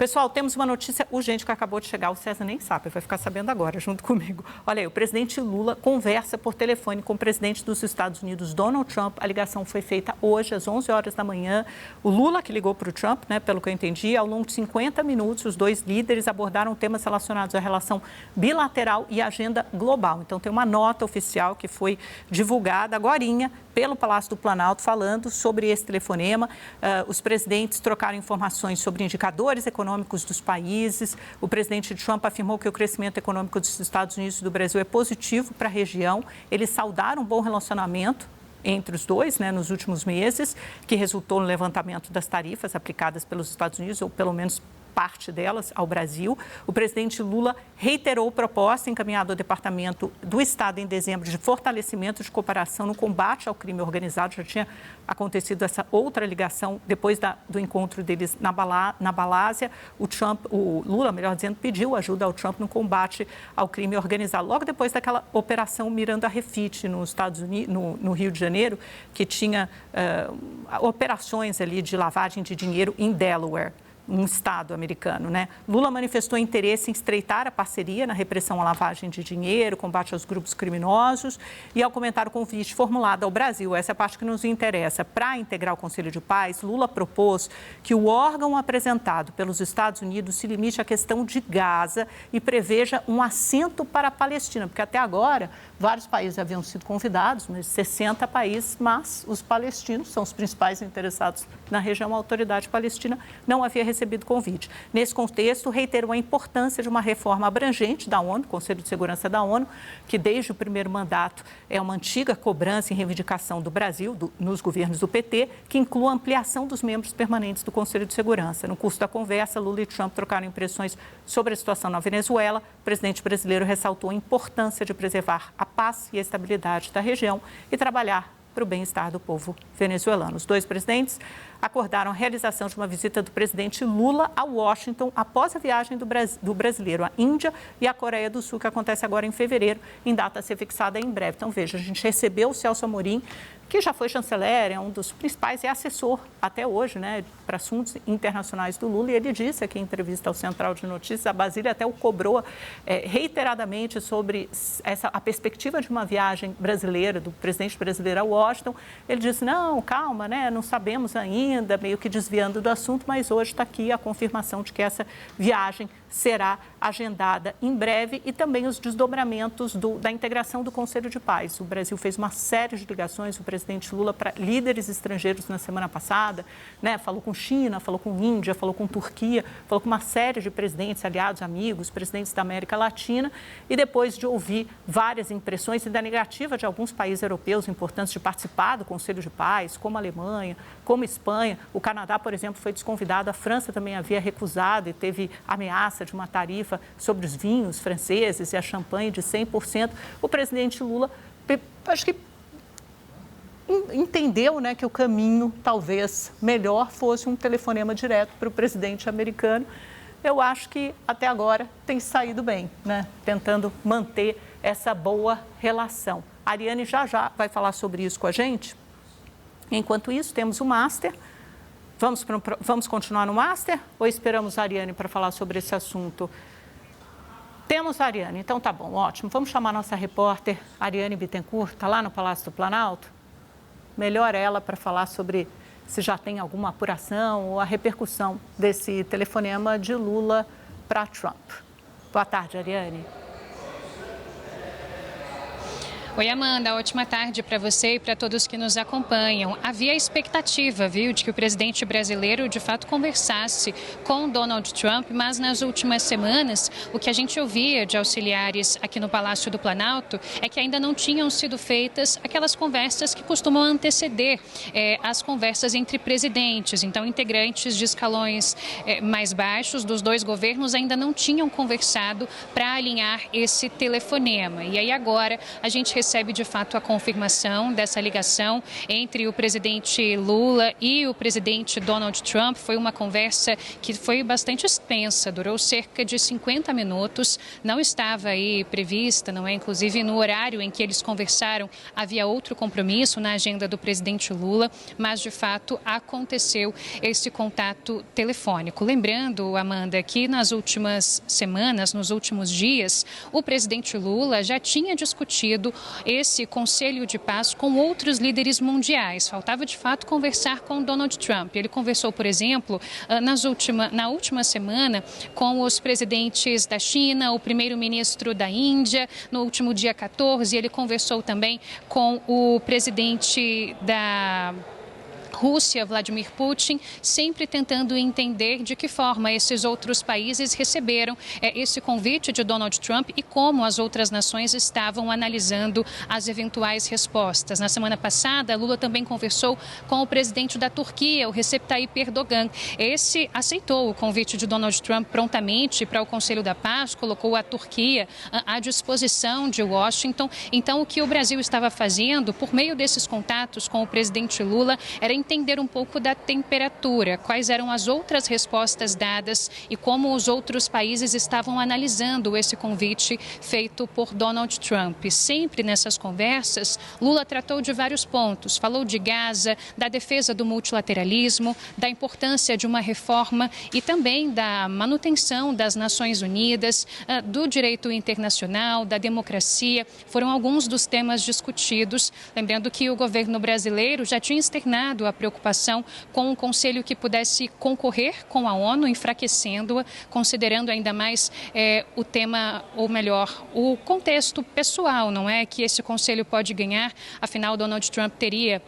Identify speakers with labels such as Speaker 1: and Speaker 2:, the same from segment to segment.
Speaker 1: Pessoal, temos uma notícia urgente que acabou de chegar. O César nem sabe, vai ficar sabendo agora, junto comigo. Olha aí, o presidente Lula conversa por telefone com o presidente dos Estados Unidos, Donald Trump. A ligação foi feita hoje, às 11 horas da manhã. O Lula que ligou para o Trump, né, pelo que eu entendi, ao longo de 50 minutos, os dois líderes abordaram temas relacionados à relação bilateral e agenda global. Então, tem uma nota oficial que foi divulgada agorinha pelo Palácio do Planalto, falando sobre esse telefonema. Os presidentes trocaram informações sobre indicadores econômicos dos países. O presidente Trump afirmou que o crescimento econômico dos Estados Unidos e do Brasil é positivo para a região. Eles saudaram um bom relacionamento entre os dois, né, nos últimos meses, que resultou no levantamento das tarifas aplicadas pelos Estados Unidos, ou pelo menos parte delas, ao Brasil. O presidente Lula reiterou proposta encaminhada ao Departamento do Estado em dezembro de fortalecimento de cooperação no combate ao crime organizado. Já tinha acontecido essa outra ligação depois do encontro deles na Malásia. O Lula, melhor dizendo, pediu ajuda ao Trump no combate ao crime organizado. Logo depois daquela operação Miranda Refit nos Estados Unidos, no Rio de Janeiro, que tinha operações ali de lavagem de dinheiro em Delaware, um estado americano, né? Lula manifestou interesse em estreitar a parceria na repressão à lavagem de dinheiro, combate aos grupos criminosos e ao comentar o convite formulado ao Brasil, essa é a parte que nos interessa, para integrar o Conselho de Paz. Lula propôs que o órgão apresentado pelos Estados Unidos se limite à questão de Gaza e preveja um assento para a Palestina, porque até agora vários países haviam sido convidados, 60 países, mas os palestinos são os principais interessados na região. A autoridade palestina não havia recebido convite. Nesse contexto, reiterou a importância de uma reforma abrangente da ONU, Conselho de Segurança da ONU, que desde o primeiro mandato é uma antiga cobrança e reivindicação do Brasil, nos governos do PT, que inclua a ampliação dos membros permanentes do Conselho de Segurança. No curso da conversa, Lula e Trump trocaram impressões sobre a situação na Venezuela. O presidente brasileiro ressaltou a importância de preservar a paz e a estabilidade da região e trabalhar para o bem-estar do povo venezuelano. Os dois presidentes acordaram a realização de uma visita do presidente Lula a Washington após a viagem do brasileiro à Índia e à Coreia do Sul, que acontece agora em fevereiro, em data a ser fixada em breve. Então, veja, a gente recebeu o Celso Amorim, que já foi chanceler, é um dos principais, é assessor até hoje, né, para assuntos internacionais do Lula, e ele disse aqui em entrevista ao Central de Notícias, a Basília até o cobrou reiteradamente sobre a perspectiva de uma viagem brasileira, do presidente brasileiro a Washington. Ele disse, não, calma, né, não sabemos ainda, meio que desviando do assunto, mas hoje está aqui a confirmação de que essa viagem será agendada em breve e também os desdobramentos da integração do Conselho de Paz. O Brasil fez uma série de ligações, o presidente Lula, para líderes estrangeiros na semana passada, né? Falou com China, falou com Índia, falou com Turquia, falou com uma série de presidentes, aliados, amigos, presidentes da América Latina, e depois de ouvir várias impressões e da negativa de alguns países europeus importantes de participar do Conselho de Paz, como a Alemanha, como a Espanha, o Canadá, por exemplo, foi desconvidado, a França também havia recusado e teve ameaça de uma tarifa sobre os vinhos franceses e a champanhe de 100%. O presidente Lula, acho que entendeu, né, que o caminho talvez melhor fosse um telefonema direto para o presidente americano. Eu acho que até agora tem saído bem, né, tentando manter essa boa relação. A Ariane já vai falar sobre isso com a gente. Enquanto isso, temos o Master. Vamos continuar no Master ou esperamos a Ariane para falar sobre esse assunto? Temos a Ariane, então tá bom, ótimo. Vamos chamar a nossa repórter, Ariane Bittencourt, está lá no Palácio do Planalto? Melhor ela para falar sobre se já tem alguma apuração ou a repercussão desse telefonema de Lula para Trump. Boa tarde, Ariane.
Speaker 2: Oi, Amanda, ótima tarde para você e para todos que nos acompanham. Havia expectativa, viu, de que o presidente brasileiro de fato conversasse com Donald Trump, mas nas últimas semanas o que a gente ouvia de auxiliares aqui no Palácio do Planalto é que ainda não tinham sido feitas aquelas conversas que costumam anteceder as conversas entre presidentes. Então, integrantes de escalões mais baixos dos dois governos ainda não tinham conversado para alinhar esse telefonema. E aí agora a gente recebe de fato a confirmação dessa ligação entre o presidente Lula e o presidente Donald Trump. Foi uma conversa que foi bastante extensa, durou cerca de 50 minutos, não estava aí prevista, não é? Inclusive no horário em que eles conversaram havia outro compromisso na agenda do presidente Lula, mas de fato aconteceu esse contato telefônico. Lembrando, Amanda, que nas últimas semanas, nos últimos dias, o presidente Lula já tinha discutido esse Conselho de Paz com outros líderes mundiais. Faltava de fato conversar com Donald Trump. Ele conversou, por exemplo, na última semana com os presidentes da China, o primeiro-ministro da Índia. No último dia 14, ele conversou também com o presidente da Rússia, Vladimir Putin, sempre tentando entender de que forma esses outros países receberam esse convite de Donald Trump e como as outras nações estavam analisando as eventuais respostas. Na semana passada, Lula também conversou com o presidente da Turquia, o Recep Tayyip Erdogan. Esse aceitou o convite de Donald Trump prontamente para o Conselho da Paz, colocou a Turquia à disposição de Washington. Então, o que o Brasil estava fazendo, por meio desses contatos com o presidente Lula, era entender um pouco da temperatura, quais eram as outras respostas dadas e como os outros países estavam analisando esse convite feito por Donald Trump. Sempre nessas conversas, Lula tratou de vários pontos, falou de Gaza, da defesa do multilateralismo, da importância de uma reforma e também da manutenção das Nações Unidas, do direito internacional, da democracia. Foram alguns dos temas discutidos. Lembrando que o governo brasileiro já tinha externado a preocupação com um conselho que pudesse concorrer com a ONU, enfraquecendo-a, considerando ainda mais o tema, ou melhor, o contexto pessoal, não é? Que esse conselho pode ganhar. Afinal, Donald Trump teria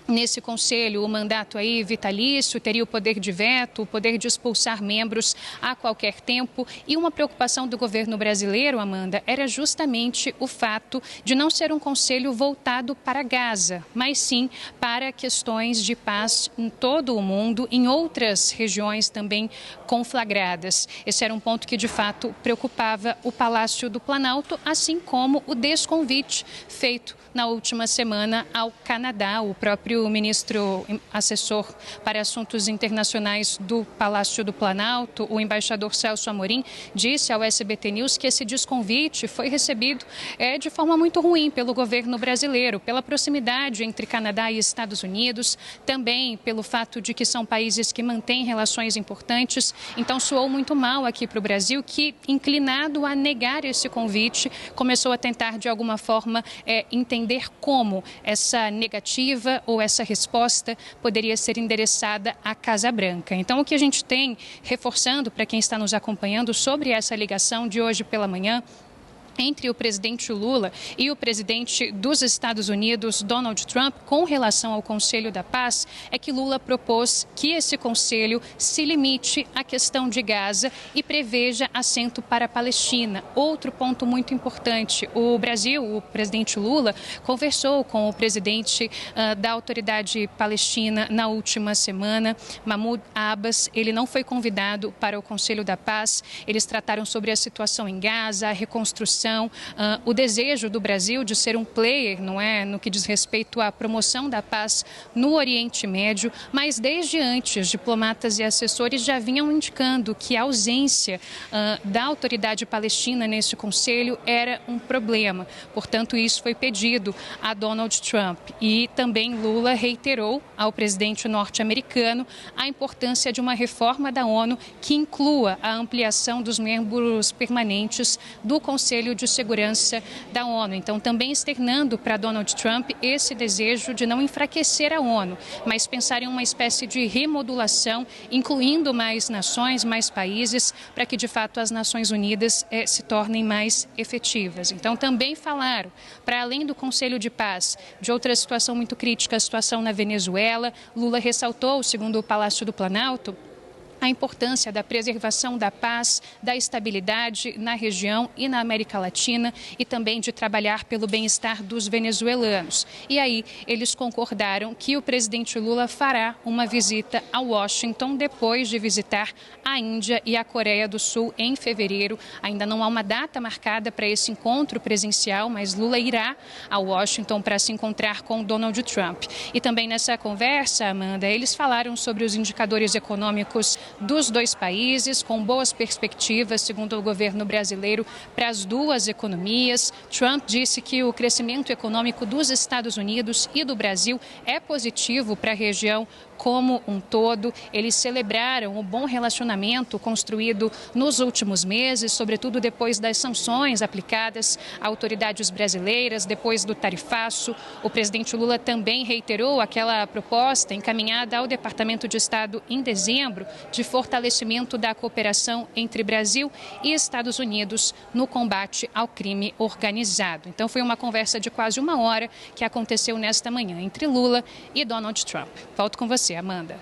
Speaker 2: nesse conselho o mandato aí vitalício, teria o poder de veto, o poder de expulsar membros a qualquer tempo. E uma preocupação do governo brasileiro, Amanda, era justamente o fato de não ser um conselho voltado para Gaza, mas sim para questões de paz em todo o mundo, em outras regiões também conflagradas. Esse era um ponto que de fato preocupava o Palácio do Planalto, assim como o desconvite feito na última semana ao Canadá. O próprio ministro assessor para assuntos internacionais do Palácio do Planalto, o embaixador Celso Amorim, disse ao SBT News que esse desconvite foi recebido de forma muito ruim pelo governo brasileiro, pela proximidade entre Canadá e Estados Unidos, também pelo fato de que são países que mantêm relações importantes. Então soou muito mal aqui para o Brasil, que, inclinado a negar esse convite, começou a tentar de alguma forma entender como essa negativa ou essa resposta poderia ser endereçada à Casa Branca. Então, o que a gente tem, reforçando para quem está nos acompanhando sobre essa ligação de hoje pela manhã, entre o presidente Lula e o presidente dos Estados Unidos, Donald Trump, com relação ao Conselho da Paz, é que Lula propôs que esse conselho se limite à questão de Gaza e preveja assento para a Palestina. Outro ponto muito importante, o Brasil, o presidente Lula, conversou com o presidente da Autoridade Palestina na última semana, Mahmoud Abbas. Ele não foi convidado para o Conselho da Paz. Eles trataram sobre a situação em Gaza, a reconstrução, o desejo do Brasil de ser um player, não é, no que diz respeito à promoção da paz no Oriente Médio, mas desde antes, diplomatas e assessores já vinham indicando que a ausência da autoridade palestina nesse conselho era um problema. Portanto, isso foi pedido a Donald Trump. E também Lula reiterou ao presidente norte-americano a importância de uma reforma da ONU que inclua a ampliação dos membros permanentes do Conselho de Segurança da ONU. Então, também externando para Donald Trump esse desejo de não enfraquecer a ONU, mas pensar em uma espécie de remodulação, incluindo mais nações, mais países, para que, de fato, as Nações Unidas se tornem mais efetivas. Então, também falaram, para além do Conselho de Paz, de outra situação muito crítica, a situação na Venezuela. Lula ressaltou, segundo o Palácio do Planalto, a importância da preservação da paz, da estabilidade na região e na América Latina e também de trabalhar pelo bem-estar dos venezuelanos. E aí eles concordaram que o presidente Lula fará uma visita a Washington depois de visitar a Índia e a Coreia do Sul em fevereiro. Ainda não há uma data marcada para esse encontro presencial, mas Lula irá a Washington para se encontrar com Donald Trump. E também nessa conversa, Amanda, eles falaram sobre os indicadores econômicos dos dois países, com boas perspectivas, segundo o governo brasileiro, para as duas economias. Trump disse que o crescimento econômico dos Estados Unidos e do Brasil é positivo para a região como um todo. Eles celebraram o bom relacionamento construído nos últimos meses, sobretudo depois das sanções aplicadas a autoridades brasileiras, depois do tarifaço. O presidente Lula também reiterou aquela proposta encaminhada ao Departamento de Estado em dezembro de fortalecimento da cooperação entre Brasil e Estados Unidos no combate ao crime organizado. Então foi uma conversa de quase uma hora que aconteceu nesta manhã entre Lula e Donald Trump. Volto com você, Amanda.